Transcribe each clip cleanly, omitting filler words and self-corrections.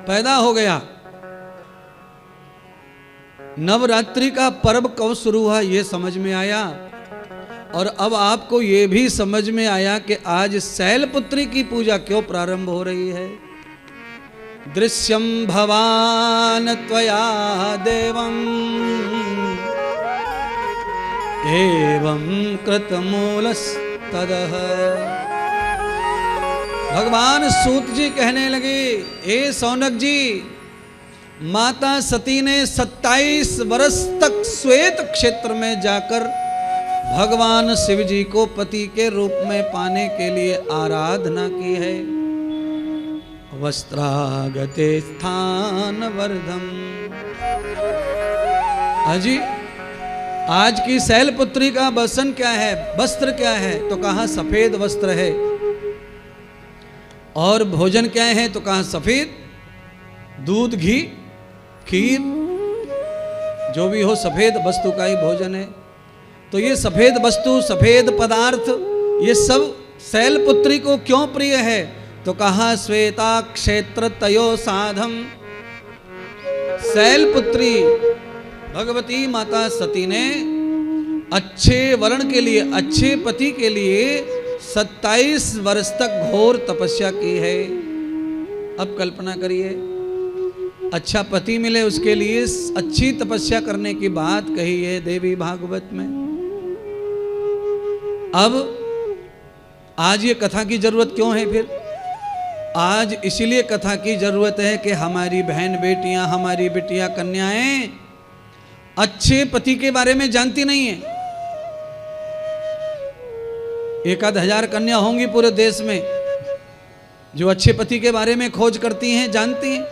पैदा हो गया। नवरात्रि का पर्व कब शुरू हुआ ये समझ में आया, और अब आपको ये भी समझ में आया कि आज शैलपुत्री की पूजा क्यों प्रारंभ हो रही है। दृश्यम भवान त्वया देवम एवं कृतमूलस्तदः। भगवान सूत जी कहने लगे, ए सौनक जी, माता सती ने 27 वर्ष तक श्वेत क्षेत्र में जाकर भगवान शिव जी को पति के रूप में पाने के लिए आराधना की है। वस्त्रागते स्थान वर्धम। अजी आज की शैलपुत्री का वसन क्या है, वस्त्र क्या है, तो कहा सफेद वस्त्र है। और भोजन क्या है, तो कहा सफेद दूध घी खीर, जो भी हो सफेद वस्तु का ही भोजन है। तो ये सफेद वस्तु, सफेद पदार्थ, ये सब शैलपुत्री को क्यों प्रिय है, तो कहा श्वेता क्षेत्र तयो साधम। शैलपुत्री भगवती माता सती ने अच्छे वर्ण के लिए, अच्छे पति के लिए 27 वर्ष तक घोर तपस्या की है। अब कल्पना करिए, अच्छा पति मिले उसके लिए अच्छी तपस्या करने की बात कही है देवी भागवत में। अब आज ये कथा की जरूरत क्यों है फिर? आज इसीलिए कथा की जरूरत है कि हमारी बहन बेटियां, हमारी बिटियां, कन्याएं अच्छे पति के बारे में जानती नहीं है। 1,000 कन्या होंगी पूरे देश में जो अच्छे पति के बारे में खोज करती हैं, जानती हैं।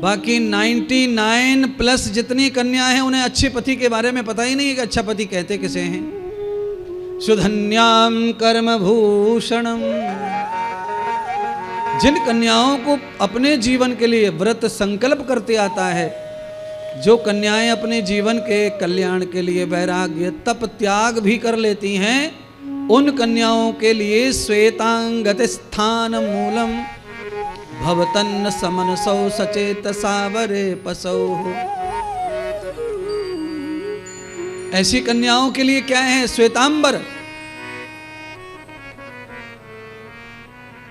बाकी 99 प्लस जितनी कन्या हैं उन्हें अच्छे पति के बारे में पता ही नहीं है कि अच्छा पति कहते किसे हैं। सुधन्याम कर्म भूषणम। जिन कन्याओं को अपने जीवन के लिए व्रत संकल्प करते आता है, जो कन्याएं अपने जीवन के कल्याण के लिए वैराग्य तप त्याग भी कर लेती हैं, उन कन्याओं के लिए श्वेतांगत स्थान मूलम भवतन्न समनसौ सचेत सावरे पसौ। ऐसी कन्याओं के लिए क्या है? श्वेतांबर।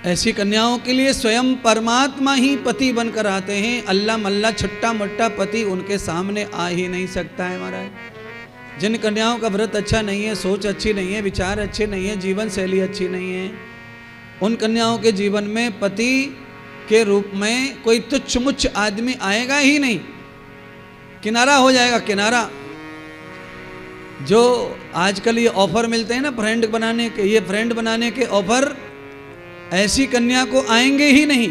ऐसी कन्याओं के लिए स्वयं परमात्मा ही पति बनकर आते हैं। अल्लाह मल्ला छट्टा मट्टा पति उनके सामने आ ही नहीं सकता है महाराज। जिन कन्याओं का व्रत अच्छा नहीं है, सोच अच्छी नहीं है, विचार अच्छे नहीं है, जीवन शैली अच्छी नहीं है, उन कन्याओं के जीवन में पति के रूप में कोई तुच्छ मुच्छ आदमी आएगा ही नहीं, किनारा हो जाएगा, किनारा। जो आजकल ये ऑफर मिलते हैं ना फ्रेंड बनाने के, ये फ्रेंड बनाने के ऑफर ऐसी कन्या को आएंगे ही नहीं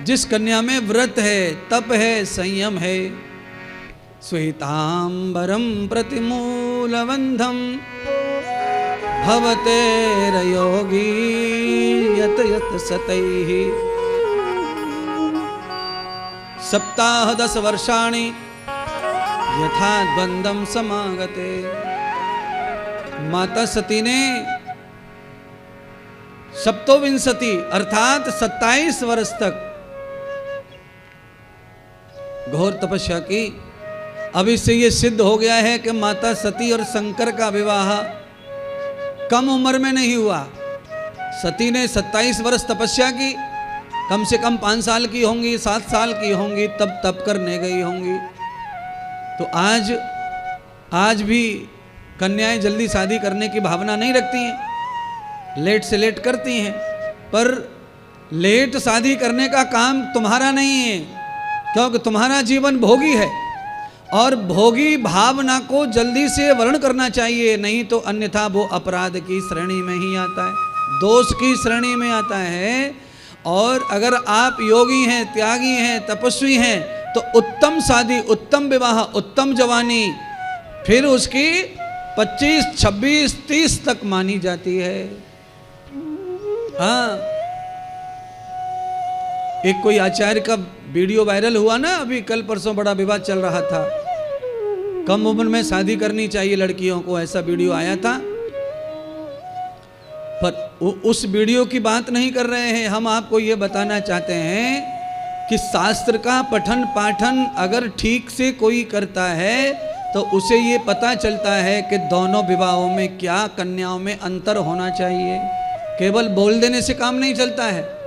जिस कन्या में व्रत है, तप है, संयम है। श्वेतांबरम प्रतिमूलबंधम भवतेर योगी यत यत सतैहि। सप्ताह 10 वर्षाणि यथा द्वंद्वम समागते। माता सती ने सप्तविंशति अर्थात 27 वर्ष तक घोर तपस्या की। अब इससे ये सिद्ध हो गया है कि माता सती और शंकर का विवाह कम उम्र में नहीं हुआ। सती ने 27 वर्ष तपस्या की, कम से कम 5 साल की होंगी, 7 साल की होंगी, तब तप करने गई होंगी। तो आज भी कन्याएं जल्दी शादी करने की भावना नहीं रखती हैं, लेट से लेट करती हैं। पर लेट शादी करने का काम तुम्हारा नहीं है, क्योंकि तुम्हारा जीवन भोगी है और भोगी भावना को जल्दी से वर्ण करना चाहिए, नहीं तो अन्यथा वो अपराध की श्रेणी में ही आता है, दोष की श्रेणी में आता है। और अगर आप योगी हैं, त्यागी हैं, तपस्वी हैं, तो उत्तम शादी, उत्तम विवाह, उत्तम जवानी फिर उसकी 25, 26, 30 तक मानी जाती है। हाँ, एक कोई आचार्य का वीडियो वायरल हुआ ना, अभी कल परसों बड़ा विवाद चल रहा था, कम उम्र में शादी करनी चाहिए लड़कियों को, ऐसा वीडियो आया था। पर उस वीडियो की बात नहीं कर रहे हैं, हम आपको ये बताना चाहते हैं कि शास्त्र का पठन पाठन अगर ठीक से कोई करता है तो उसे ये पता चलता है कि दोनों विवाहों में क्या, कन्याओं में अंतर होना चाहिए। केवल बोल देने से काम नहीं चलता है।